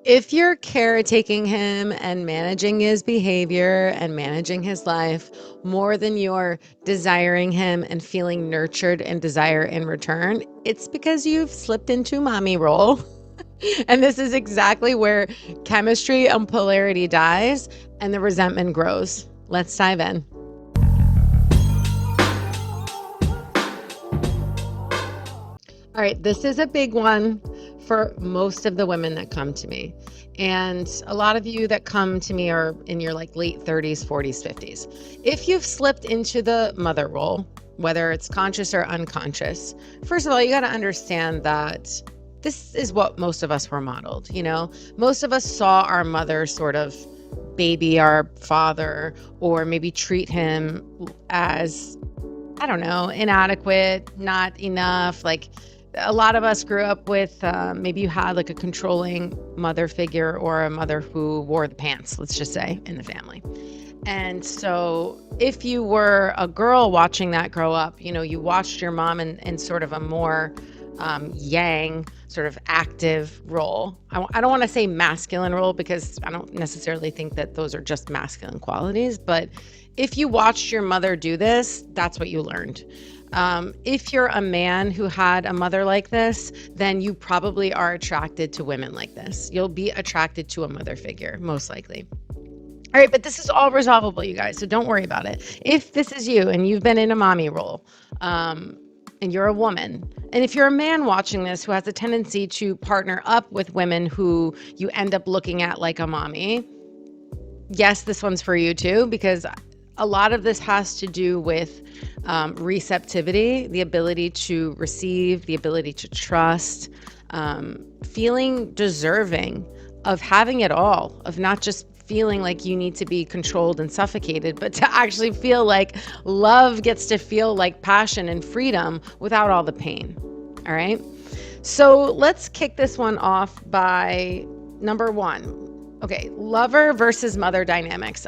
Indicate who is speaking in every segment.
Speaker 1: If you're caretaking him and managing his behavior and managing his life more than you're desiring him and feeling nurtured and desire in return, it's because you've slipped into mommy role. And this is exactly where chemistry and polarity dies and the resentment grows. Let's dive in. All right, this is a big one for most of the women that come to me. And a lot of you that come to me are in your like late 30s, 40s, 50s. If you've slipped into the mother role, whether it's conscious or unconscious, first of all, you got to understand that this is what most of us were modeled. Most of us saw our mother sort of baby our father, or maybe treat him as, I don't know, inadequate, not enough. Like a lot of us grew up with maybe you had like a controlling mother figure or a mother who wore the pants, let's just say, in the family. And so if you were a girl watching that grow up, you watched your mom in sort of a more yang, sort of active role. I don't want to say masculine role because I don't necessarily think that those are just masculine qualities. But if you watched your mother do this, that's what you learned. If you're a man who had a mother like this, then you probably are attracted to women like this. You'll be attracted to a mother figure, most likely. All right, but this is all resolvable, you guys, so don't worry about it. If this is you and you've been in a mommy role, and you're a woman, and if you're a man watching this who has a tendency to partner up with women who you end up looking at like a mommy, yes, this one's for you too, because a lot of this has to do with receptivity, the ability to receive, the ability to trust, feeling deserving of having it all, of not just feeling like you need to be controlled and suffocated, but to actually feel like love gets to feel like passion and freedom without all the pain. All right. So let's kick this one off by number one. Okay, lover versus mother dynamics.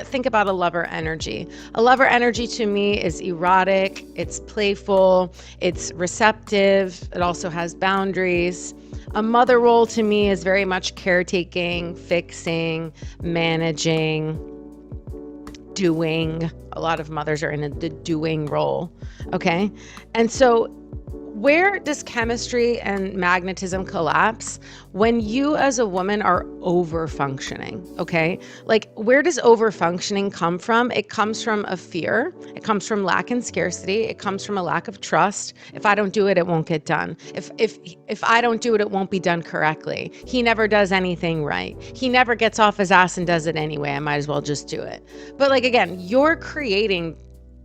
Speaker 1: Think about a lover energy. A lover energy to me is erotic, it's playful, it's receptive, it also has boundaries. A mother role to me is very much caretaking, fixing, managing, doing. A lot of mothers are in the doing role, okay? And so where does chemistry and magnetism collapse? When you as a woman are over functioning, okay? Like, where does over functioning come from? It comes from a fear. It comes from lack and scarcity. It comes from a lack of trust. If I don't do it, it won't get done. If I don't do it, it won't be done correctly. He never does anything right. He never gets off his ass and does it anyway. I might as well just do it. But like, again, you're creating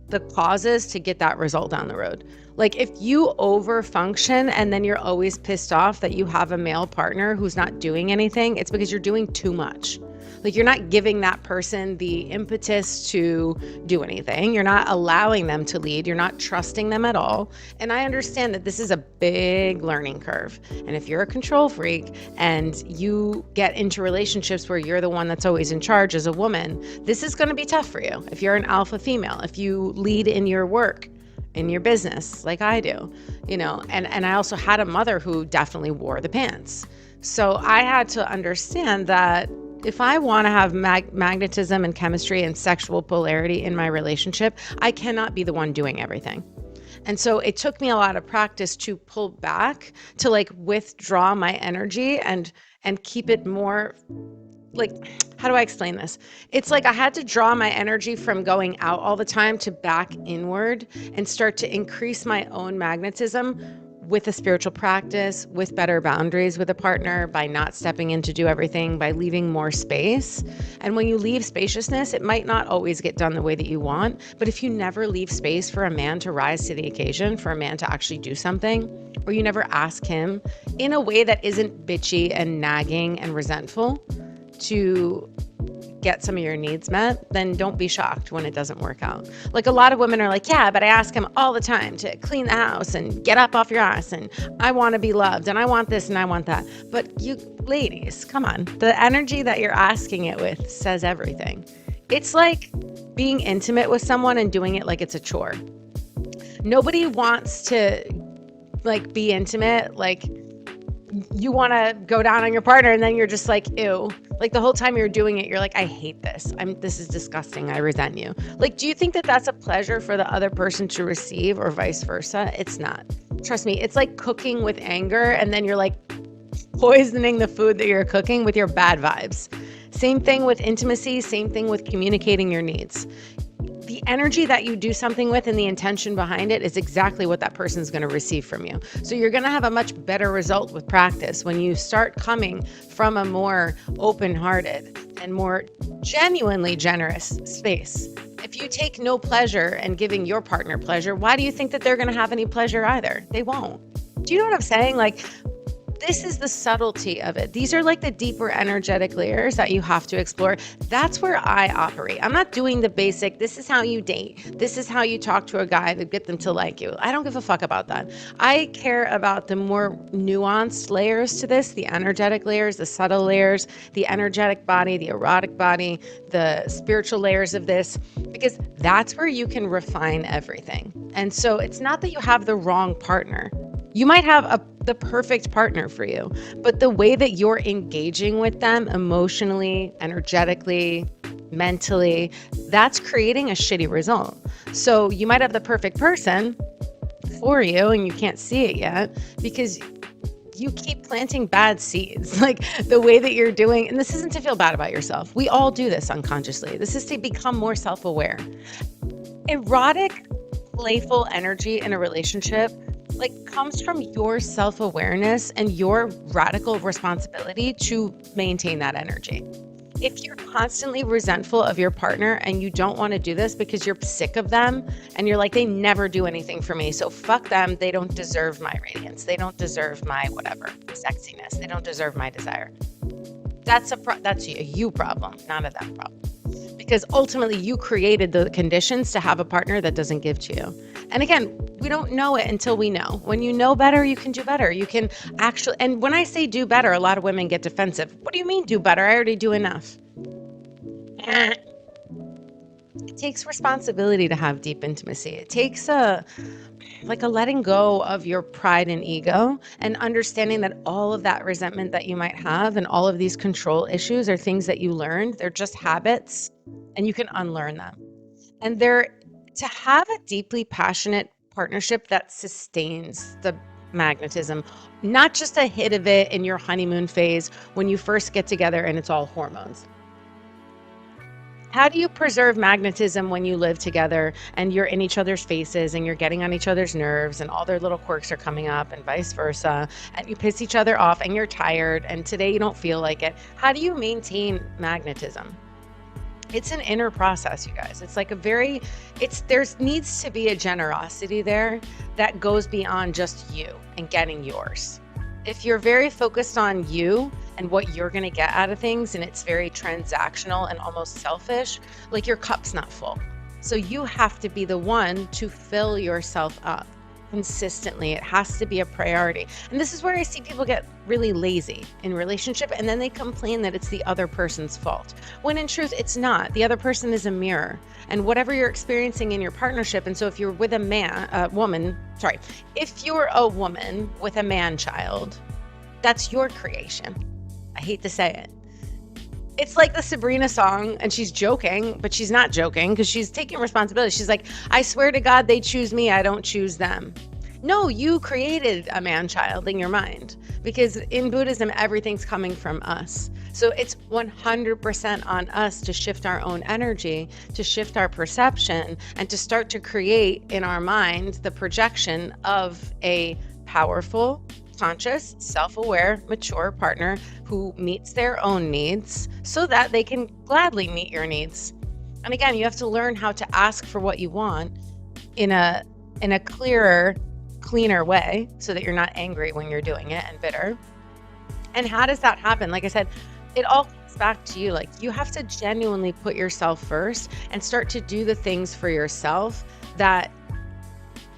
Speaker 1: the causes to get that result down the road. Like, if you over function and then you're always pissed off that you have a male partner who's not doing anything, it's because you're doing too much. Like, you're not giving that person the impetus to do anything. You're not allowing them to lead. You're not trusting them at all. And I understand that this is a big learning curve. And if you're a control freak and you get into relationships where you're the one that's always in charge as a woman, this is going to be tough for you. If you're an alpha female, if you lead in your work, in your business, like I do, and I also had a mother who definitely wore the pants. So I had to understand that if I want to have magnetism and chemistry and sexual polarity in my relationship, I cannot be the one doing everything. And so it took me a lot of practice to pull back, to like withdraw my energy and keep it more like, how do I explain this? It's like I had to draw my energy from going out all the time to back inward and start to increase my own magnetism with a spiritual practice, with better boundaries with a partner, by not stepping in to do everything, by leaving more space. And when you leave spaciousness, it might not always get done the way that you want, but if you never leave space for a man to rise to the occasion, for a man to actually do something, or you never ask him in a way that isn't bitchy and nagging and resentful to get some of your needs met, then don't be shocked when it doesn't work out. Like, a lot of women are like, yeah, but I ask him all the time to clean the house and get up off your ass, and I want to be loved, and I want this and I want that. But you ladies, come on. The energy that you're asking it with says everything. It's like being intimate with someone and doing it like it's a chore. Nobody wants to like be intimate like you want to go down on your partner and then you're just like, ew. Like the whole time you're doing it, you're like, I hate this. This is disgusting. I resent you. Like, do you think that that's a pleasure for the other person to receive or vice versa? It's not. Trust me. It's like cooking with anger and then you're like poisoning the food that you're cooking with your bad vibes. Same thing with intimacy, same thing with communicating your needs. The energy that you do something with and the intention behind it is exactly what that person's going to receive from you. So you're going to have a much better result with practice when you start coming from a more open-hearted and more genuinely generous space. If you take no pleasure in giving your partner pleasure, why do you think that they're going to have any pleasure either? They won't. Do you know what I'm saying? Like, this is the subtlety of it. These are like the deeper energetic layers that you have to explore. That's where I operate. I'm not doing the basic, this is how you date. This is how you talk to a guy to get them to like you. I don't give a fuck about that. I care about the more nuanced layers to this, the energetic layers, the subtle layers, the energetic body, the erotic body, the spiritual layers of this, because that's where you can refine everything. And so it's not that you have the wrong partner. You might have the perfect partner for you, but the way that you're engaging with them emotionally, energetically, mentally, that's creating a shitty result. So you might have the perfect person for you and you can't see it yet because you keep planting bad seeds. Like the way that you're doing, and this isn't to feel bad about yourself. We all do this unconsciously. This is to become more self-aware. Erotic, playful energy in a relationship comes from your self-awareness and your radical responsibility to maintain that energy. If you're constantly resentful of your partner and you don't want to do this because you're sick of them and you're like, they never do anything for me, so fuck them, they don't deserve my radiance, they don't deserve my whatever, sexiness, they don't deserve my desire. That's a you problem, not a them problem. Because ultimately you created the conditions to have a partner that doesn't give to you. And again, we don't know it until we know. When you know better, you can do better. You can actually, and when I say do better, a lot of women get defensive. What do you mean do better? I already do enough. It takes responsibility to have deep intimacy. It takes a letting go of your pride and ego and understanding that all of that resentment that you might have and all of these control issues are things that you learned. They're just habits and you can unlearn them. And to have a deeply passionate partnership that sustains the magnetism, not just a hit of it in your honeymoon phase when you first get together and it's all hormones. How do you preserve magnetism when you live together and you're in each other's faces and you're getting on each other's nerves and all their little quirks are coming up and vice versa, and you piss each other off and you're tired and today you don't feel like it? How do you maintain magnetism? It's an inner process, you guys. It's like there needs to be a generosity there that goes beyond just you and getting yours. If you're very focused on you and what you're going to get out of things, and it's very transactional and almost selfish, like your cup's not full. So you have to be the one to fill yourself up consistently. It has to be a priority. And this is where I see people get really lazy in relationship, and then they complain that it's the other person's fault. When in truth, it's not. The other person is a mirror. And whatever you're experiencing in your partnership, and so if you're with if you're a woman with a man child, that's your creation. I hate to say it. It's like the Sabrina song, and she's joking, but she's not joking because she's taking responsibility. She's like, I swear to God, they choose me. I don't choose them. No, you created a man-child in your mind because in Buddhism, everything's coming from us. So it's 100% on us to shift our own energy, to shift our perception, and to start to create in our mind the projection of a powerful, conscious, self-aware, mature partner who meets their own needs so that they can gladly meet your needs. And again, you have to learn how to ask for what you want in a clearer, cleaner way so that you're not angry when you're doing it and bitter. And how does that happen? Like I said, it all comes back to you. Like you have to genuinely put yourself first and start to do the things for yourself that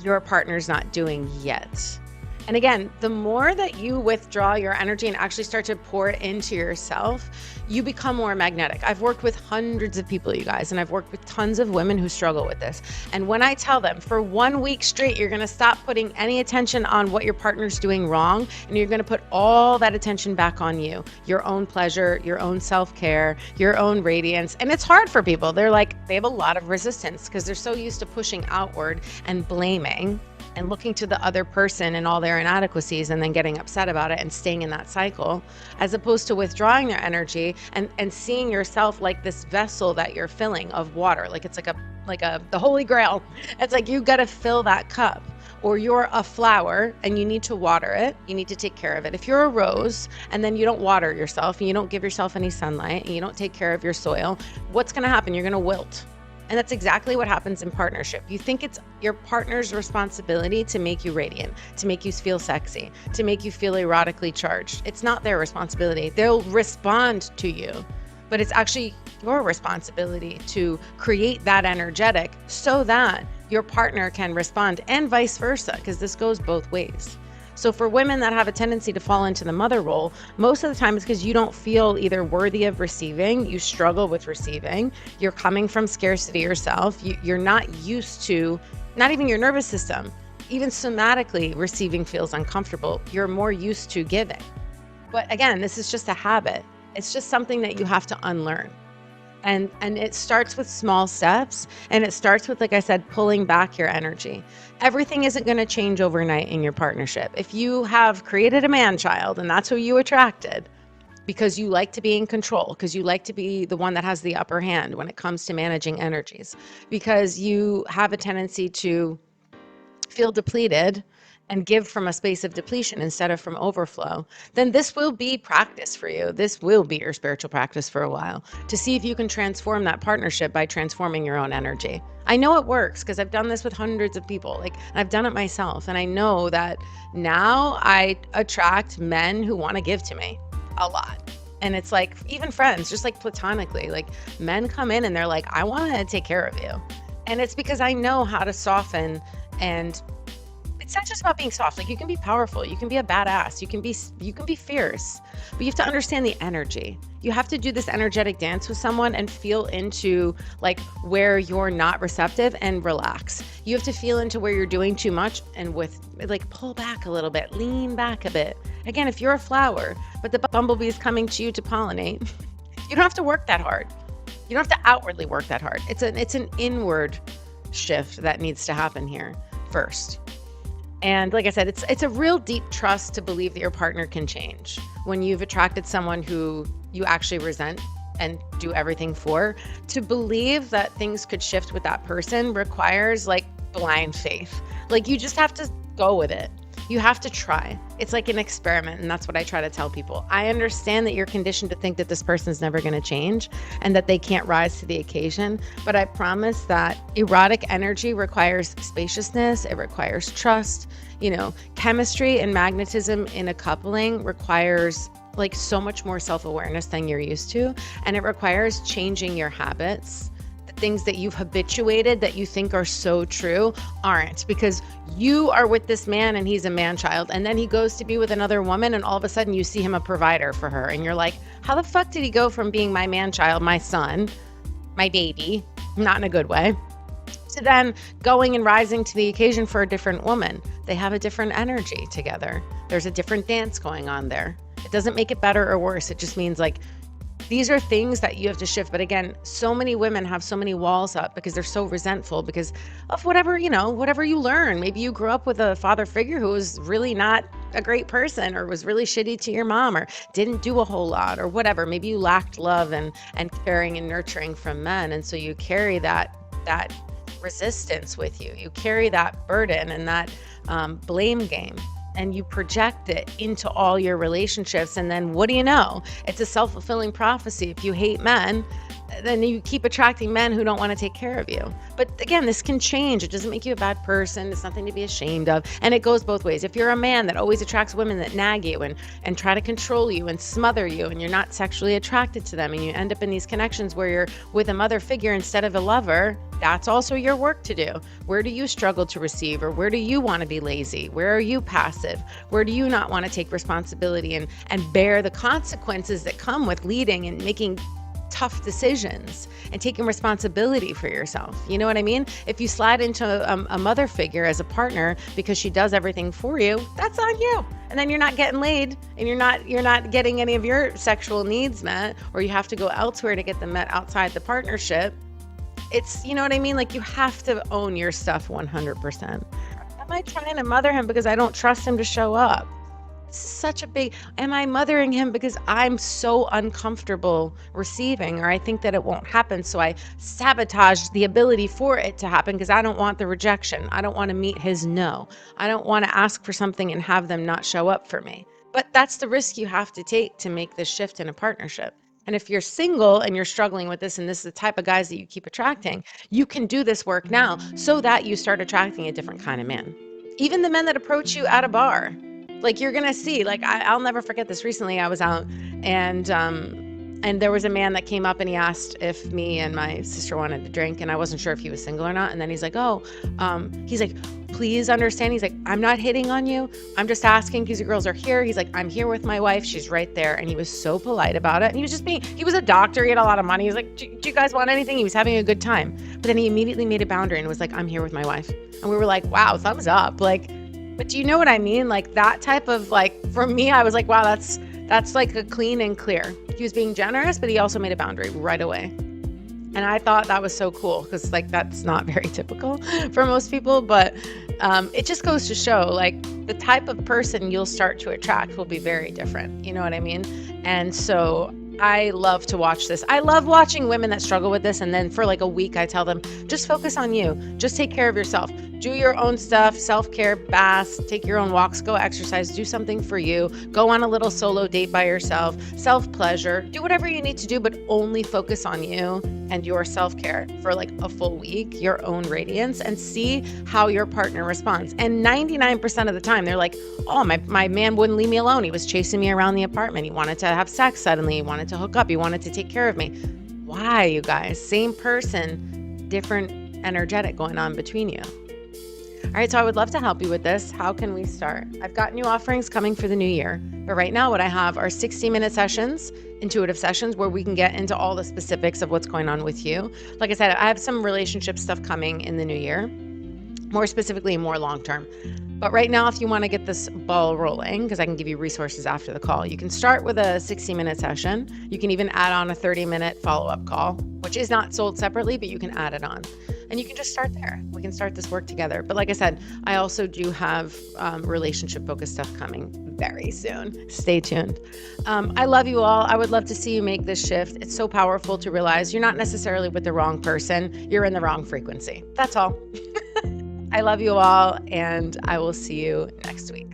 Speaker 1: your partner's not doing yet. And again, the more that you withdraw your energy and actually start to pour it into yourself, you become more magnetic. I've worked with hundreds of people, you guys, and I've worked with tons of women who struggle with this. And when I tell them for 1 week straight, you're going to stop putting any attention on what your partner's doing wrong, and you're going to put all that attention back on you, your own pleasure, your own self-care, your own radiance. And it's hard for people. They have a lot of resistance because they're so used to pushing outward and blaming and looking to the other person and all their inadequacies and then getting upset about it and staying in that cycle, as opposed to withdrawing their energy and seeing yourself like this vessel that you're filling of water. Like it's the Holy Grail. It's like you got to fill that cup. Or you're a flower and you need to water it. You need to take care of it. If you're a rose and then you don't water yourself and you don't give yourself any sunlight and you don't take care of your soil, what's going to happen? You're going to wilt. And that's exactly what happens in partnership. You think it's your partner's responsibility to make you radiant, to make you feel sexy, to make you feel erotically charged. It's not their responsibility. They'll respond to you, but it's actually your responsibility to create that energetic so that your partner can respond, and vice versa, because this goes both ways. So for women that have a tendency to fall into the mother role, most of the time it's because you don't feel either worthy of receiving, you struggle with receiving, you're coming from scarcity yourself, you're not used to, not even your nervous system, even somatically receiving feels uncomfortable. You're more used to giving. But again, this is just a habit. It's just something that you have to unlearn. And it starts with small steps, and it starts with, like I said, pulling back your energy. Everything isn't going to change overnight in your partnership. If you have created a man-child and that's who you attracted because you like to be in control, because you like to be the one that has the upper hand when it comes to managing energies, because you have a tendency to feel depleted and give from a space of depletion instead of from overflow, then this will be practice for you. This will be your spiritual practice for a while to see if you can transform that partnership by transforming your own energy. I know it works because I've done this with hundreds of people, and I've done it myself. And I know that now I attract men who want to give to me a lot. And it's like, even friends, just like platonically, like men come in and they're like, I want to take care of you. And it's because I know how to soften. And it's not just about being soft. Like, you can be powerful, you can be a badass, you can be fierce, but you have to understand the energy. You have to do this energetic dance with someone and feel into like where you're not receptive and relax. You have to feel into where you're doing too much and with like pull back a little bit, lean back a bit. Again, if you're a flower, but the bumblebee is coming to you to pollinate, you don't have to work that hard. You don't have to outwardly work that hard. It's an inward shift that needs to happen here first. And like I said, it's a real deep trust to believe that your partner can change. When you've attracted someone who you actually resent and do everything for, to believe that things could shift with that person requires like blind faith. Like, you just have to go with it. You have to try. It's like an experiment, and that's what I try to tell people. I understand that you're conditioned to think that this person's never going to change and that they can't rise to the occasion, but I promise that erotic energy requires spaciousness, it requires trust. Chemistry and magnetism in a coupling requires like so much more self-awareness than you're used to, and it requires changing your habits. Things that you've habituated that you think are so true aren't, because you are with this man and he's a man-child, and then he goes to be with another woman and all of a sudden you see him a provider for her, and you're like, how the fuck did he go from being my man-child, my son, my baby, not in a good way, to then going and rising to the occasion for a different woman? They have a different energy together. There's a different dance going on there. It doesn't make it better or worse. It just means like, these are things that you have to shift. But again, so many women have so many walls up because they're so resentful because of whatever you learn. Maybe you grew up with a father figure who was really not a great person, or was really shitty to your mom, or didn't do a whole lot, or whatever. Maybe you lacked love and caring and nurturing from men. And so you carry that resistance with you. You carry that burden and that blame game. And you project it into all your relationships. And then what do you know? It's a self-fulfilling prophecy. If you hate men, then you keep attracting men who don't want to take care of you. But again, this can change. It doesn't make you a bad person. It's nothing to be ashamed of. And it goes both ways. If you're a man that always attracts women that nag you and try to control you and smother you, and you're not sexually attracted to them, and you end up in these connections where you're with a mother figure instead of a lover, that's also your work to do. Where do you struggle to receive, or where do you want to be lazy? Where are you passive? Where do you not want to take responsibility and bear the consequences that come with leading and making tough decisions and taking responsibility for yourself? You know what I mean? If you slide into a mother figure as a partner because she does everything for you, that's on you. And then you're not getting laid, and you're not getting any of your sexual needs met, or you have to go elsewhere to get them met outside the partnership. It's, you know what I mean? Like, you have to own your stuff 100%. Am I trying to mother him because I don't trust him to show up? Such a big, am I mothering him because I'm so uncomfortable receiving, or I think that it won't happen, so I sabotage the ability for it to happen because I don't want the rejection. I don't want to meet his no. I don't want to ask for something and have them not show up for me. But that's the risk you have to take to make this shift in a partnership. And if you're single and you're struggling with this, and this is the type of guys that you keep attracting, you can do this work now so that you start attracting a different kind of man. Even the men that approach you at a bar, like, you're gonna see, like, I'll never forget this. Recently I was out, and there was a man that came up and he asked if me and my sister wanted to drink, and I wasn't sure if he was single or not. And then he's like, he's like, please understand. He's like, I'm not hitting on you. I'm just asking because your girls are here. He's like, I'm here with my wife. She's right there. And he was so polite about it. And he was a doctor. He had a lot of money. He was like, do you guys want anything? He was having a good time. But then he immediately made a boundary and was like, I'm here with my wife. And we were like, wow, thumbs up. Like, but do you know what I mean? Like, that type of, like, for me, I was like, wow, that's like a clean and clear. He was being generous, but he also made a boundary right away. And I thought that was so cool because, like, that's not very typical for most people. But it just goes to show, like, the type of person you'll start to attract will be very different. You know what I mean? And so I love to watch this. I love watching women that struggle with this. And then for like a week, I tell them, just focus on you. Just take care of yourself. Do your own stuff, self-care, baths, take your own walks, go exercise, do something for you, go on a little solo date by yourself, self-pleasure, do whatever you need to do, but only focus on you and your self-care for like a full week, your own radiance, and see how your partner responds. And 99% of the time, they're like, oh, my man wouldn't leave me alone. He was chasing me around the apartment. He wanted to have sex suddenly. He wanted to hook up. He wanted to take care of me. Why, you guys? Same person, different energetic going on between you. All right, so I would love to help you with this. How can we start? I've got new offerings coming for the new year, but right now what I have are 60-minute sessions, intuitive sessions, where we can get into all the specifics of what's going on with you. Like I said, I have some relationship stuff coming in the new year, more specifically, more long-term. But right now, if you want to get this ball rolling, because I can give you resources after the call, you can start with a 60-minute session. You can even add on a 30-minute follow-up call, which is not sold separately, but you can add it on. And you can just start there. We can start this work together. But like I said, I also do have relationship-focused stuff coming very soon. Stay tuned. I love you all. I would love to see you make this shift. It's so powerful to realize you're not necessarily with the wrong person. You're in the wrong frequency. That's all. I love you all, and I will see you next week.